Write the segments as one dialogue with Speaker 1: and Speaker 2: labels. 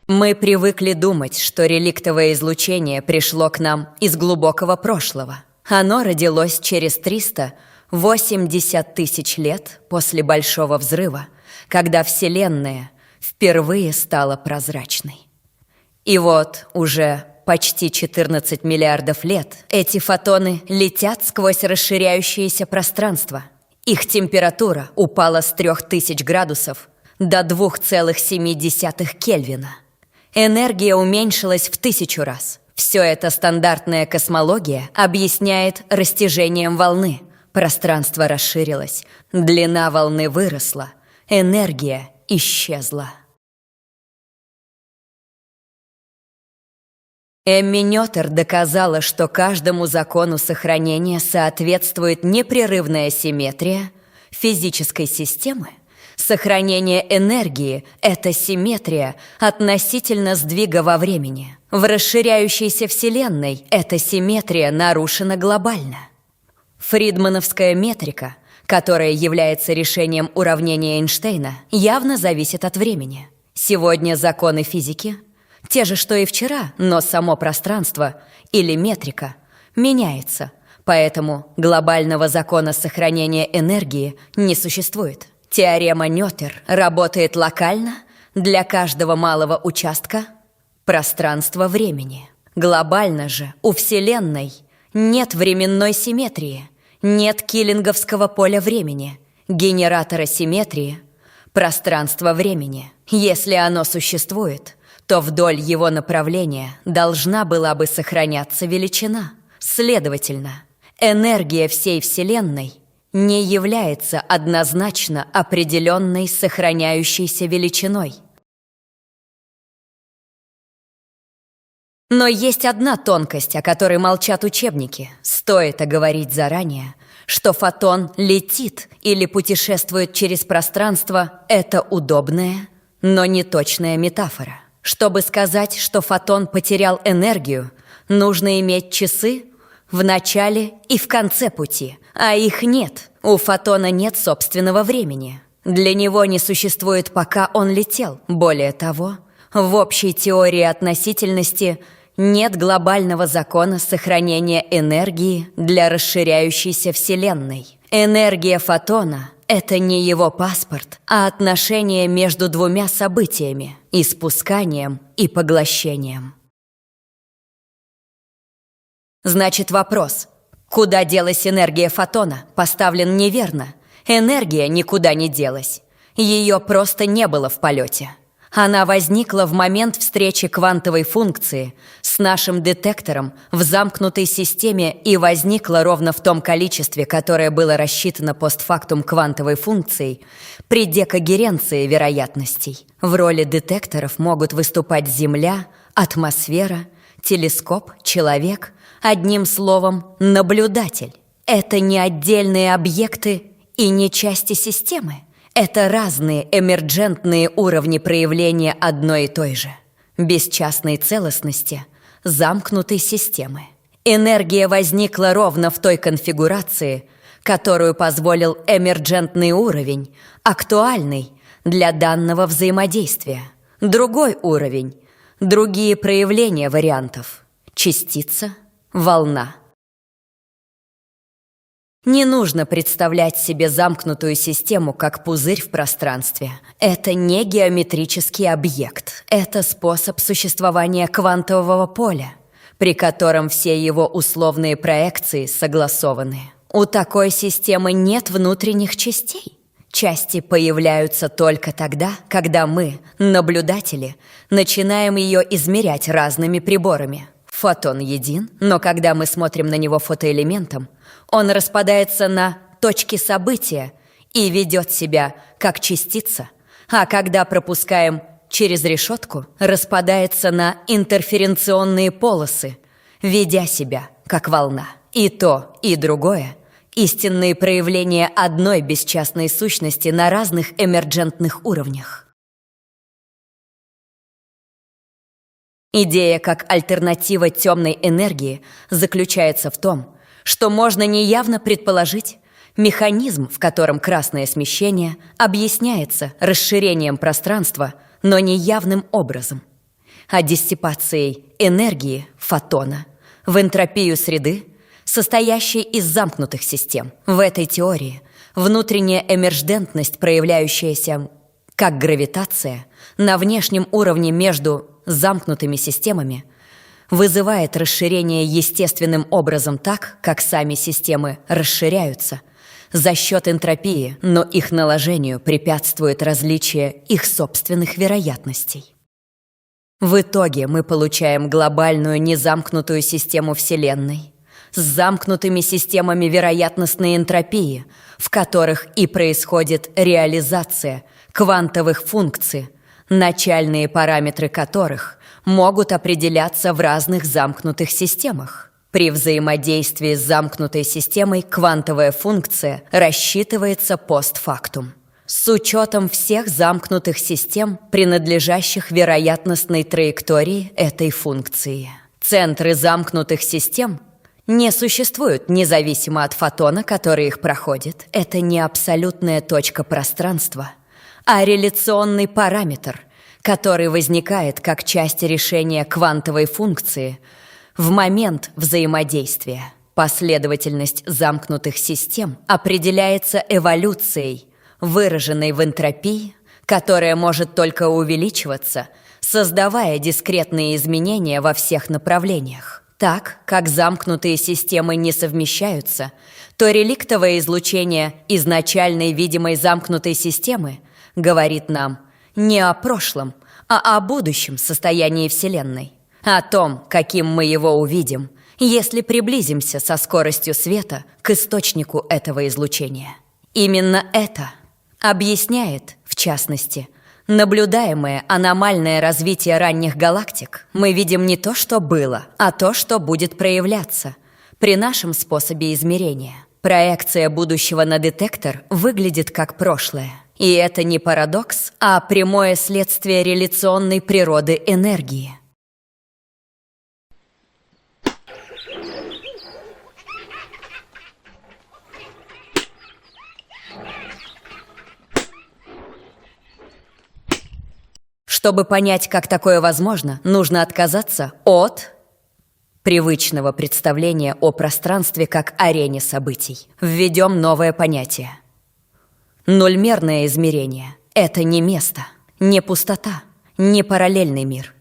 Speaker 1: Мы привыкли думать, что реликтовое излучение пришло к нам из глубокого прошлого. Оно родилось через 380 тысяч лет после Большого взрыва, когда Вселенная впервые стала прозрачной. И вот уже почти 14 миллиардов лет эти фотоны летят сквозь расширяющееся пространство. Их температура упала с 3000 градусов до 2,7 Кельвина. Энергия уменьшилась в 1000 раз. Все это стандартная космология объясняет растяжением волны. Пространство расширилось, длина волны выросла, энергия исчезла. Эмми Нётер доказала, что каждому закону сохранения соответствует непрерывная симметрия физической системы. Сохранение энергии – это симметрия относительно сдвига во времени. В расширяющейся Вселенной эта симметрия нарушена глобально. Фридмановская метрика, которая является решением уравнения Эйнштейна, явно зависит от времени. Сегодня законы физики те же, что и вчера, но само пространство или метрика меняется, поэтому глобального закона сохранения энергии не существует. Теорема Нётер работает локально для каждого малого участка пространства-времени. Глобально же у Вселенной нет временной симметрии, нет киллинговского поля времени, генератора симметрии, пространства-времени. Если оно существует, то вдоль его направления должна была бы сохраняться величина. Следовательно, энергия всей Вселенной не является однозначно определенной сохраняющейся величиной. Но есть одна тонкость, о которой молчат учебники. Стоит оговорить заранее, что фотон летит или путешествует через пространство – это удобная, но неточная метафора. Чтобы сказать, что фотон потерял энергию, нужно иметь часы в начале и в конце пути, а их нет. У фотона нет собственного времени. Для него не существует, пока он летел. Более того, в общей теории относительности нет глобального закона сохранения энергии для расширяющейся Вселенной. Энергия фотона – это не его паспорт, а отношение между двумя событиями – испусканием и поглощением. Значит, вопрос, куда делась энергия фотона, поставлен неверно. Энергия никуда не делась. Ее просто не было в полете. Она возникла в момент встречи квантовой функции с нашим детектором в замкнутой системе и возникла ровно в том количестве, которое было рассчитано постфактум квантовой функцией при декогеренции вероятностей. В роли детекторов могут выступать Земля, атмосфера, телескоп, человек, одним словом, наблюдатель. Это не отдельные объекты и не части системы. Это разные эмерджентные уровни проявления одной и той же бесчастной целостности замкнутой системы. Энергия возникла ровно в той конфигурации, которую позволил эмерджентный уровень, актуальный для данного взаимодействия. Другой уровень, другие проявления вариантов. Частица, волна. Не нужно представлять себе замкнутую систему как пузырь в пространстве. Это не геометрический объект. Это способ существования квантового поля, при котором все его условные проекции согласованы. У такой системы нет внутренних частей. Части появляются только тогда, когда мы, наблюдатели, начинаем ее измерять разными приборами. Фотон един, но когда мы смотрим на него фотоэлементом, он распадается на точки события и ведет себя как частица, а когда пропускаем через решетку, распадается на интерференционные полосы, ведя себя как волна. И то, и другое – истинные проявления одной бесчастной сущности на разных эмерджентных уровнях. Идея как альтернатива темной энергии заключается в том, что можно неявно предположить механизм, в котором красное смещение объясняется расширением пространства, но неявным образом. а диссипацией энергии фотона в энтропию среды, состоящей из замкнутых систем. В этой теории внутренняя эмерждентность, проявляющаяся как гравитация на внешнем уровне между замкнутыми системами, вызывает расширение естественным образом так, как сами системы расширяются, за счет энтропии, но их наложению препятствует различие их собственных вероятностей. В итоге мы получаем глобальную незамкнутую систему Вселенной с замкнутыми системами вероятностной энтропии, в которых и происходит реализация квантовых функций, начальные параметры которых могут определяться в разных замкнутых системах. При взаимодействии с замкнутой системой квантовая функция рассчитывается постфактум, с учетом всех замкнутых систем, принадлежащих вероятностной траектории этой функции. Центры замкнутых систем не существуют независимо от фотона, который их проходит. Это не абсолютная точка пространства, а реляционный параметр, который возникает как часть решения квантовой функции в момент взаимодействия. Последовательность замкнутых систем определяется эволюцией, выраженной в энтропии, которая может только увеличиваться, создавая дискретные изменения во всех направлениях. Так как замкнутые системы не совмещаются, то реликтовое излучение изначальной видимой замкнутой системы говорит нам не о прошлом, а о будущем состоянии Вселенной. О том, каким мы его увидим, если приблизимся со скоростью света к источнику этого излучения. Именно это объясняет, в частности, наблюдаемое аномальное развитие ранних галактик. Мы видим не то, что было, а то, что будет проявляться при нашем способе измерения. Проекция будущего на детектор выглядит как прошлое. И это не парадокс, а прямое следствие реляционной природы энергии. Чтобы понять, как такое возможно, нужно отказаться от привычного представления о пространстве как арене событий. Введем новое понятие. Нульмерное измерение – это не место, не пустота, не параллельный мир.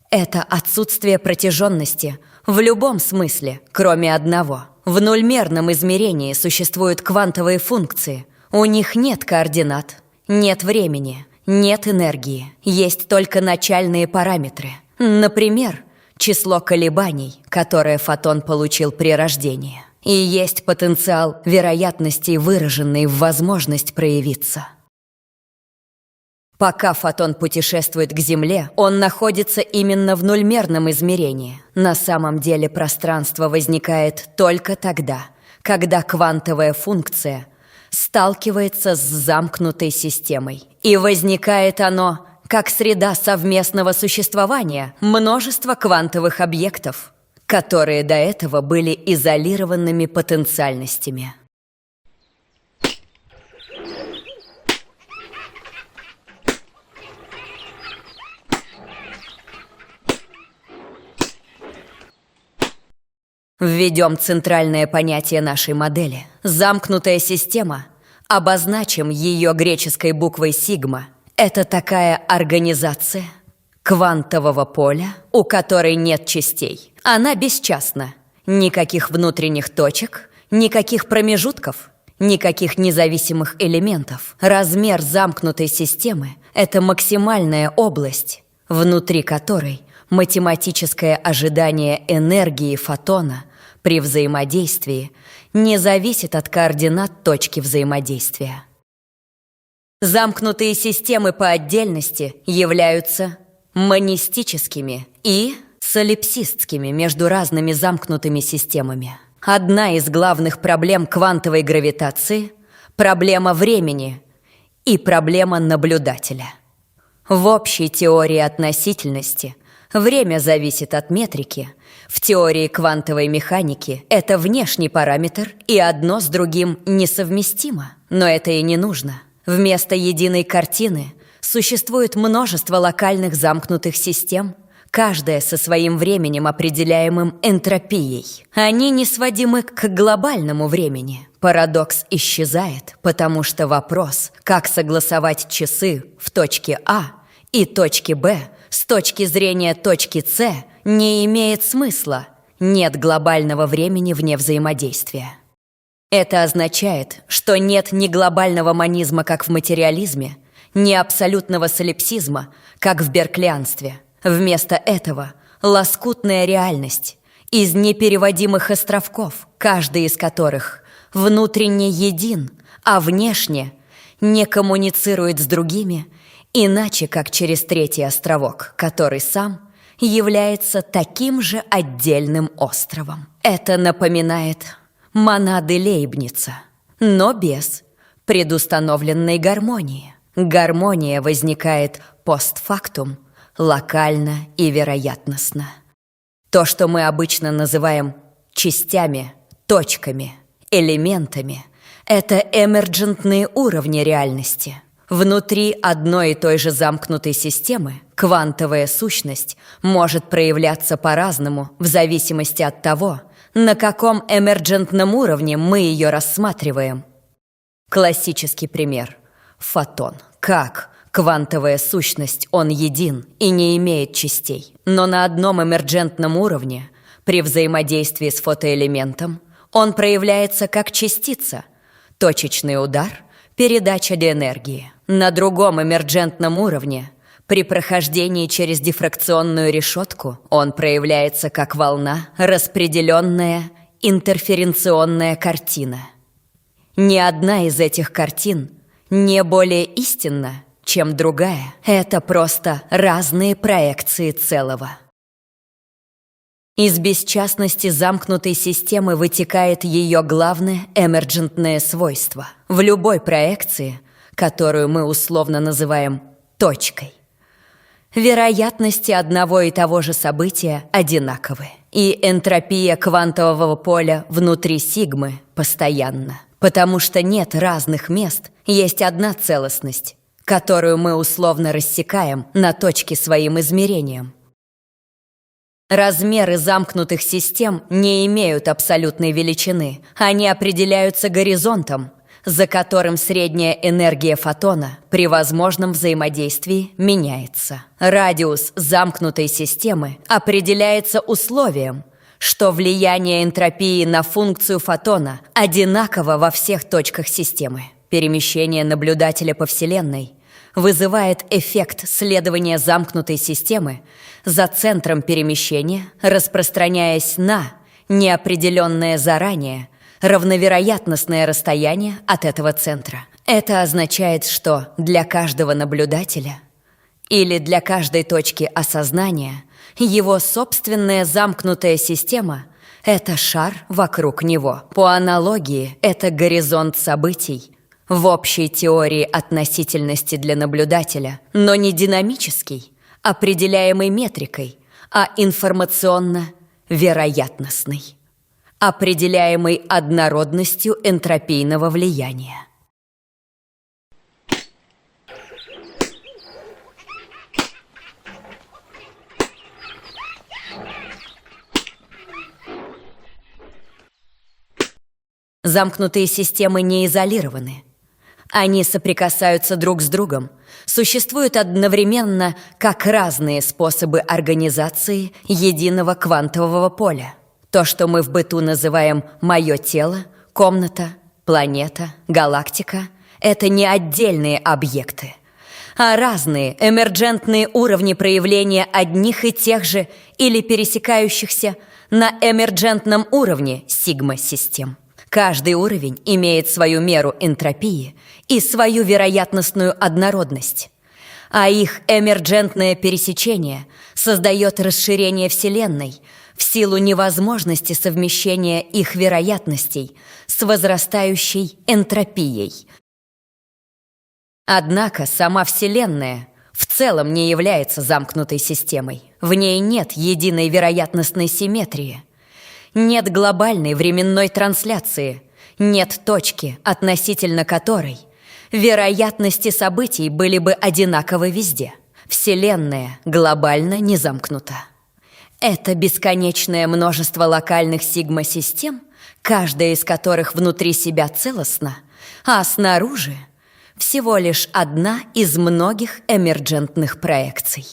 Speaker 1: Это отсутствие протяженности в любом смысле, кроме одного. В нульмерном измерении существуют квантовые функции. У них нет координат, нет времени, нет энергии, есть только начальные параметры. Например, число колебаний, которое фотон получил при рождении. И есть потенциал вероятностей, выраженный в возможность проявиться. Пока фотон путешествует к Земле, он находится именно в нульмерном измерении. На самом деле пространство возникает только тогда, когда квантовая функция сталкивается с замкнутой системой. И возникает оно как среда совместного существования множества квантовых объектов, которые до этого были изолированными потенциальностями. Введем центральное понятие нашей модели. Замкнутая система, обозначим ее греческой буквой сигма. Это такая организация квантового поля, у которой нет частей. Она бесчастна. Никаких внутренних точек, никаких промежутков, никаких независимых элементов. Размер замкнутой системы – это максимальная область, внутри которой математическое ожидание энергии фотона при взаимодействии не зависит от координат точки взаимодействия. Замкнутые системы по отдельности являются монистическими и солипсистскими между разными замкнутыми системами. Одна из главных проблем квантовой гравитации – проблема времени и проблема наблюдателя. В общей теории относительности время зависит от метрики. В теории квантовой механики это внешний параметр, и одно с другим несовместимо. Но это и не нужно. Вместо единой картины существует множество локальных замкнутых систем, каждая со своим временем, определяемым энтропией. Они не сводимы к глобальному времени. Парадокс исчезает, потому что вопрос, как согласовать часы в точке А и точке Б с точки зрения точки С, не имеет смысла. Нет глобального времени вне взаимодействия. Это означает, что нет ни глобального монизма, как в материализме, ни абсолютного солипсизма, как в берклианстве. Вместо этого лоскутная реальность из непереводимых островков, каждый из которых внутренне един, а внешне не коммуницирует с другими, иначе как через третий островок, который сам является таким же отдельным островом. Это напоминает монады Лейбница, но без предустановленной гармонии. Гармония возникает постфактум, локально и вероятностно. То, что мы обычно называем частями, точками, элементами, это эмерджентные уровни реальности. Внутри одной и той же замкнутой системы квантовая сущность может проявляться по-разному в зависимости от того, на каком эмерджентном уровне мы ее рассматриваем. Классический пример – фотон. Как квантовая сущность, он един и не имеет частей. Но на одном эмерджентном уровне, при взаимодействии с фотоэлементом, он проявляется как частица. Точечный удар, передача энергии. На другом эмерджентном уровне, при прохождении через дифракционную решетку, он проявляется как волна, распределенная интерференционная картина. Ни одна из этих картин не более истинна, чем другая. Это просто разные проекции целого. Из бесчастности замкнутой системы вытекает ее главное эмерджентное свойство. В любой проекции, которую мы условно называем точкой, вероятности одного и того же события одинаковы. И энтропия квантового поля внутри сигмы постоянна. Потому что нет разных мест, есть одна целостность, которую мы условно рассекаем на точки своим измерением. Размеры замкнутых систем не имеют абсолютной величины. Они определяются горизонтом, за которым средняя энергия фотона при возможном взаимодействии меняется. Радиус замкнутой системы определяется условием, что влияние энтропии на функцию фотона одинаково во всех точках системы. Перемещение наблюдателя по Вселенной вызывает эффект следования замкнутой системы за центром перемещения, распространяясь на неопределенное заранее равновероятностное расстояние от этого центра. Это означает, что для каждого наблюдателя или для каждой точки осознания его собственная замкнутая система – это шар вокруг него. По аналогии, это горизонт событий в общей теории относительности для наблюдателя, но не динамический, определяемый метрикой, а информационно-вероятностный, определяемый однородностью энтропийного влияния. Замкнутые системы не изолированы. Они соприкасаются друг с другом, существуют одновременно как разные способы организации единого квантового поля. То, что мы в быту называем «моё тело», «комната», «планета», «галактика» — это не отдельные объекты, а разные эмерджентные уровни проявления одних и тех же или пересекающихся на эмерджентном уровне сигма-систем. Каждый уровень имеет свою меру энтропии и свою вероятностную однородность, а их эмерджентное пересечение создает расширение Вселенной в силу невозможности совмещения их вероятностей с возрастающей энтропией. Однако сама Вселенная в целом не является замкнутой системой. В ней нет единой вероятностной симметрии. Нет глобальной временной трансляции, нет точки, относительно которой вероятности событий были бы одинаковы везде. Вселенная глобально не замкнута. Это бесконечное множество локальных сигма-систем, каждая из которых внутри себя целостна, а снаружи всего лишь одна из многих эмерджентных проекций.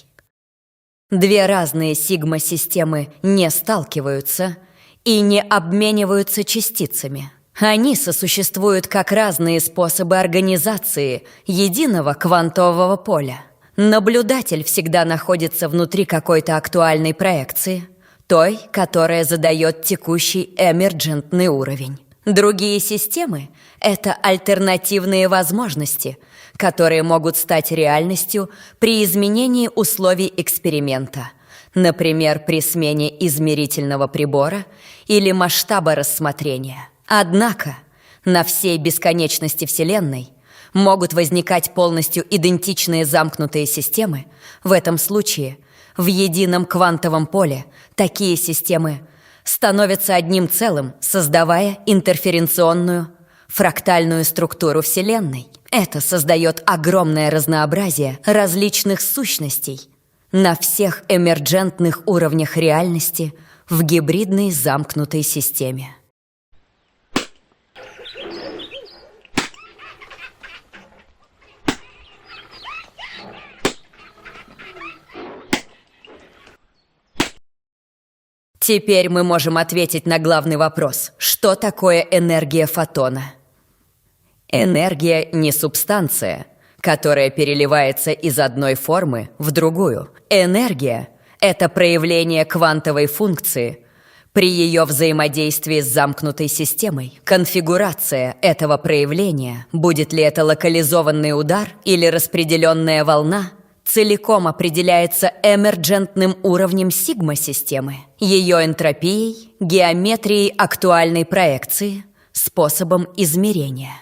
Speaker 1: Две разные сигма-системы не сталкиваются и не обмениваются частицами. Они сосуществуют как разные способы организации единого квантового поля. Наблюдатель всегда находится внутри какой-то актуальной проекции, той, которая задает текущий эмерджентный уровень. Другие системы — это альтернативные возможности, которые могут стать реальностью при изменении условий эксперимента, например, при смене измерительного прибора или масштаба рассмотрения. Однако на всей бесконечности Вселенной могут возникать полностью идентичные замкнутые системы. В этом случае в едином квантовом поле такие системы становятся одним целым, создавая интерференционную фрактальную структуру Вселенной. Это создает огромное разнообразие различных сущностей на всех эмерджентных уровнях реальности в гибридной замкнутой системе. Теперь мы можем ответить на главный вопрос: что такое энергия фотона? Энергия не субстанция, которая переливается из одной формы в другую. Энергия — это проявление квантовой функции при ее взаимодействии с замкнутой системой. Конфигурация этого проявления, будет ли это локализованный удар или распределенная волна, целиком определяется эмерджентным уровнем сигма-системы, ее энтропией, геометрией актуальной проекции, способом измерения.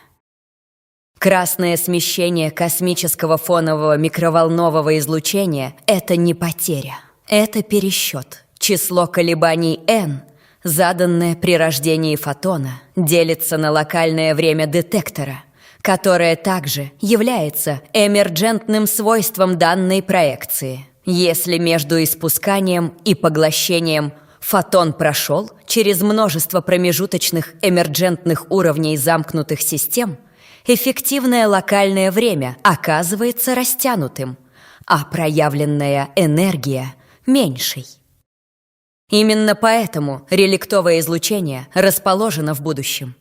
Speaker 1: Красное смещение космического фонового микроволнового излучения – это не потеря, это пересчет. Число колебаний n, заданное при рождении фотона, делится на локальное время детектора, которое также является эмерджентным свойством данной проекции. Если между испусканием и поглощением фотон прошел через множество промежуточных эмерджентных уровней замкнутых систем, эффективное локальное время оказывается растянутым, а проявленная энергия – меньшей. Именно поэтому реликтовое излучение расположено в будущем.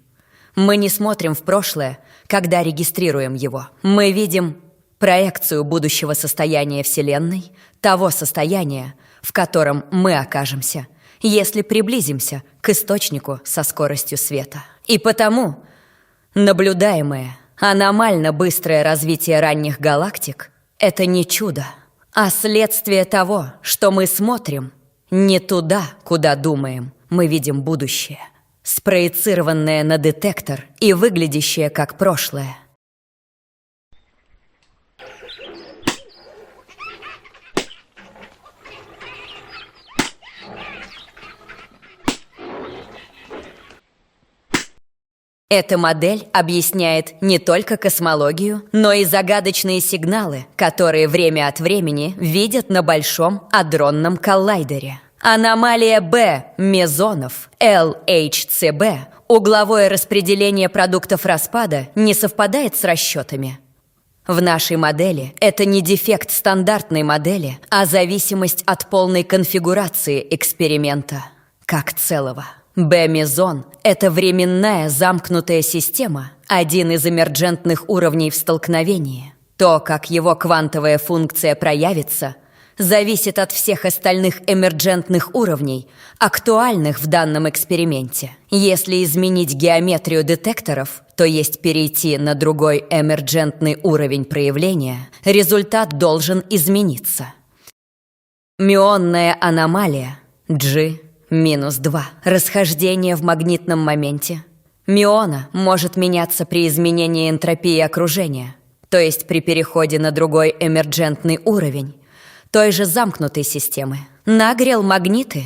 Speaker 1: Мы не смотрим в прошлое, когда регистрируем его. Мы видим проекцию будущего состояния Вселенной, того состояния, в котором мы окажемся, если приблизимся к источнику со скоростью света. И потому наблюдаемое аномально быстрое развитие ранних галактик — это не чудо, а следствие того, что мы смотрим не туда, куда думаем. Мы видим будущее, спроецированное на детектор и выглядящее как прошлое. Эта модель объясняет не только космологию, но и загадочные сигналы, которые время от времени видят на Большом адронном коллайдере. Аномалия Б мезонов, LHCb, угловое распределение продуктов распада, не совпадает с расчетами. В нашей модели это не дефект стандартной модели, а зависимость от полной конфигурации эксперимента как целого. Б-мезон — это временная замкнутая система, один из эмерджентных уровней в столкновении. То, как его квантовая функция проявится, зависит от всех остальных эмерджентных уровней, актуальных в данном эксперименте. Если изменить геометрию детекторов, то есть перейти на другой эмерджентный уровень проявления, результат должен измениться. Мюонная аномалия G -2. Расхождение в магнитном моменте. Мюона может меняться при изменении энтропии окружения, то есть при переходе на другой эмерджентный уровень той же замкнутой системы. Нагрел магниты,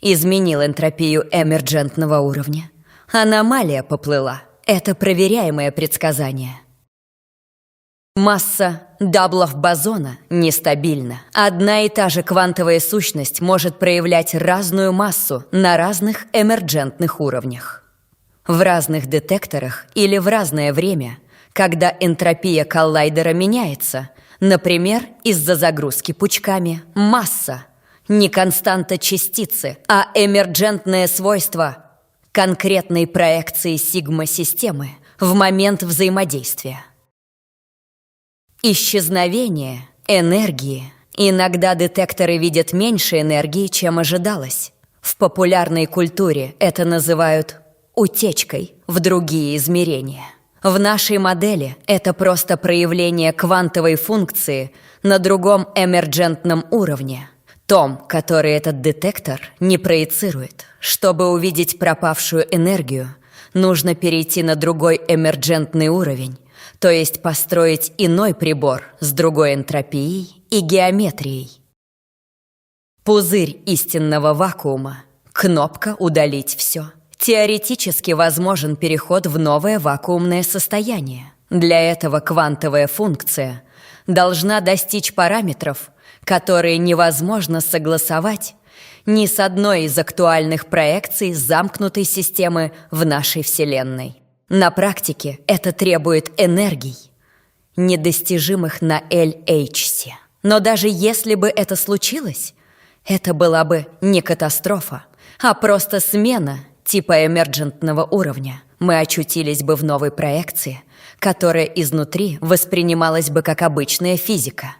Speaker 1: изменил энтропию эмерджентного уровня. Аномалия поплыла. Это проверяемое предсказание. Масса даблов бозона нестабильна. Одна и та же квантовая сущность может проявлять разную массу на разных эмерджентных уровнях. В разных детекторах или в разное время, когда энтропия коллайдера меняется, например, из-за загрузки пучками, масса – не константа частицы, а эмерджентное свойство конкретной проекции сигма-системы в момент взаимодействия. Исчезновение энергии. Иногда детекторы видят меньше энергии, чем ожидалось. В популярной культуре это называют утечкой в другие измерения. В нашей модели это просто проявление квантовой функции на другом эмерджентном уровне, том, который этот детектор не проецирует. Чтобы увидеть пропавшую энергию, нужно перейти на другой эмерджентный уровень, то есть построить иной прибор с другой энтропией и геометрией. Пузырь истинного вакуума. Кнопка «Удалить все». Теоретически возможен переход в новое вакуумное состояние. Для этого квантовая функция должна достичь параметров, которые невозможно согласовать ни с одной из актуальных проекций замкнутой системы в нашей Вселенной. На практике это требует энергий, недостижимых на LHC. Но даже если бы это случилось, это была бы не катастрофа, а просто смена типа эмерджентного уровня. Мы очутились бы в новой проекции, которая изнутри воспринималась бы как обычная физика.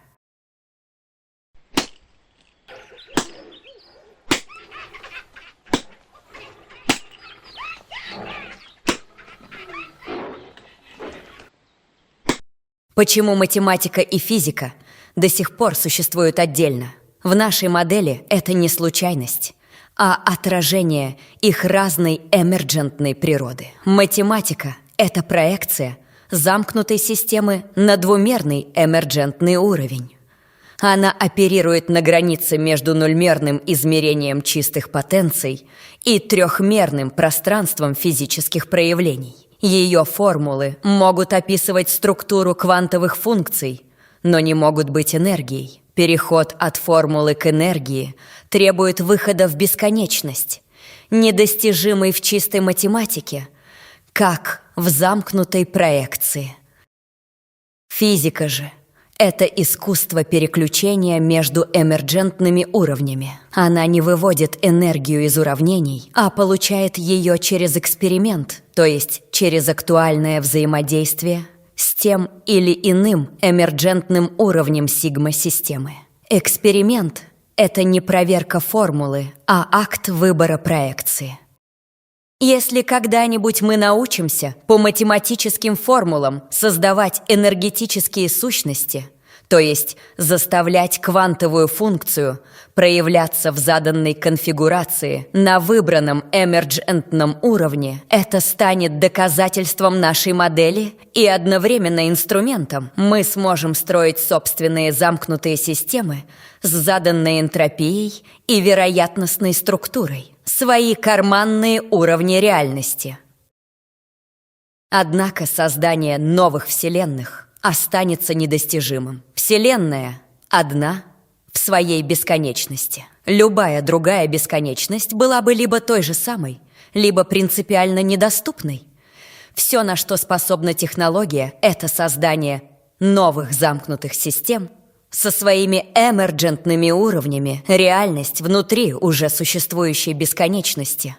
Speaker 1: Почему математика и физика до сих пор существуют отдельно? В нашей модели это не случайность, а отражение их разной эмерджентной природы. Математика – это проекция замкнутой системы на двумерный эмерджентный уровень. Она оперирует на границе между нульмерным измерением чистых потенций и трехмерным пространством физических проявлений. Ее формулы могут описывать структуру квантовых функций, но не могут быть энергией. Переход от формулы к энергии требует выхода в бесконечность, недостижимый в чистой математике, как в замкнутой проекции. Физика же – это искусство переключения между эмерджентными уровнями. Она не выводит энергию из уравнений, а получает ее через эксперимент, то есть через актуальное взаимодействие с тем или иным эмерджентным уровнем сигма-системы. Эксперимент – это не проверка формулы, а акт выбора проекции. Если когда-нибудь мы научимся по математическим формулам создавать энергетические сущности, то есть заставлять квантовую функцию проявляться в заданной конфигурации на выбранном эмерджентном уровне, это станет доказательством нашей модели и одновременно инструментом. Мы сможем строить собственные замкнутые системы с заданной энтропией и вероятностной структурой, свои карманные уровни реальности. Однако создание новых вселенных останется недостижимым. Вселенная одна в своей бесконечности. Любая другая бесконечность была бы либо той же самой, либо принципиально недоступной. Все, на что способна технология, это создание новых замкнутых систем со своими эмерджентными уровнями, реальность внутри уже существующей бесконечности.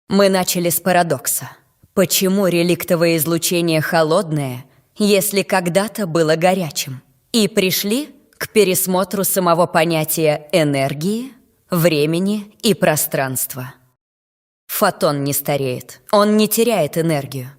Speaker 1: Мы начали с парадокса. Почему реликтовое излучение холодное, если когда-то было горячим? И пришли к пересмотру самого понятия энергии, времени и пространства. Фотон не стареет, он не теряет энергию.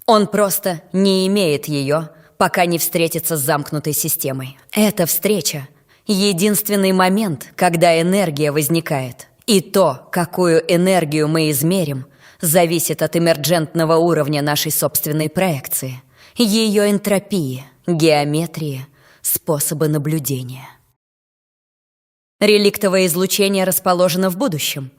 Speaker 1: Он просто не имеет ее, пока не встретится с замкнутой системой. Эта встреча – единственный момент, когда энергия возникает. И то, какую энергию мы измерим, зависит от эмерджентного уровня нашей собственной проекции, ее энтропии, геометрии, способа наблюдения. Реликтовое излучение расположено в будущем.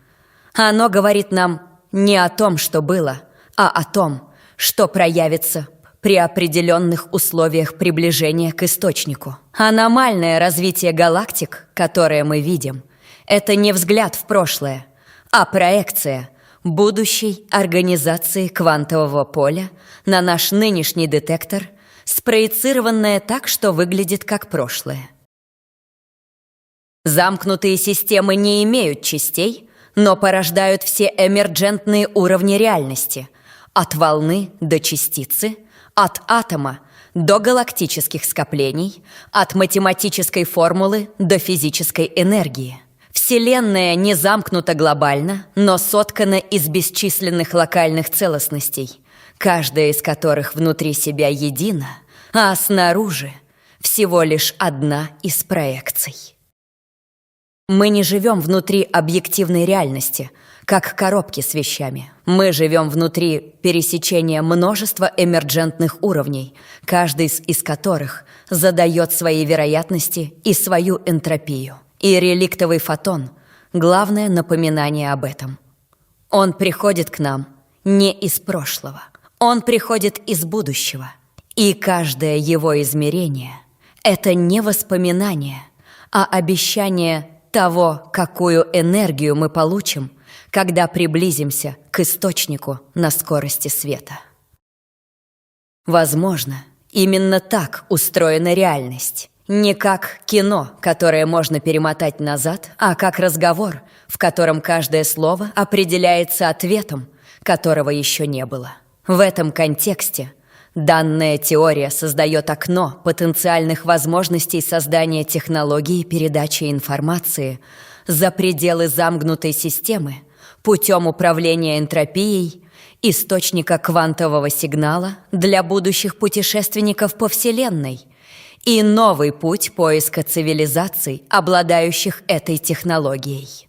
Speaker 1: Оно говорит нам не о том, что было, а о том, что проявится при определенных условиях приближения к источнику. Аномальное развитие галактик, которое мы видим, это не взгляд в прошлое, а проекция будущей организации квантового поля на наш нынешний детектор, спроецированная так, что выглядит как прошлое. Замкнутые системы не имеют частей, но порождают все эмерджентные уровни реальности, от волны до частицы, от атома до галактических скоплений, от математической формулы до физической энергии. Вселенная не замкнута глобально, но соткана из бесчисленных локальных целостностей, каждая из которых внутри себя едина, а снаружи всего лишь одна из проекций. Мы не живем внутри объективной реальности, как коробки с вещами. Мы живем внутри пересечения множества эмерджентных уровней, каждый из которых задает свои вероятности и свою энтропию. И реликтовый фотон – главное напоминание об этом. Он приходит к нам не из прошлого, он приходит из будущего. И каждое его измерение – это не воспоминание, а обещание того, какую энергию мы получим, когда приблизимся к источнику на скорости света. Возможно, именно так устроена реальность. Не как кино, которое можно перемотать назад, а как разговор, в котором каждое слово определяется ответом, которого еще не было. В этом контексте данная теория создает окно потенциальных возможностей создания технологии передачи информации за пределы замкнутой системы путем управления энтропией, источника квантового сигнала для будущих путешественников по Вселенной и новый путь поиска цивилизаций, обладающих этой технологией.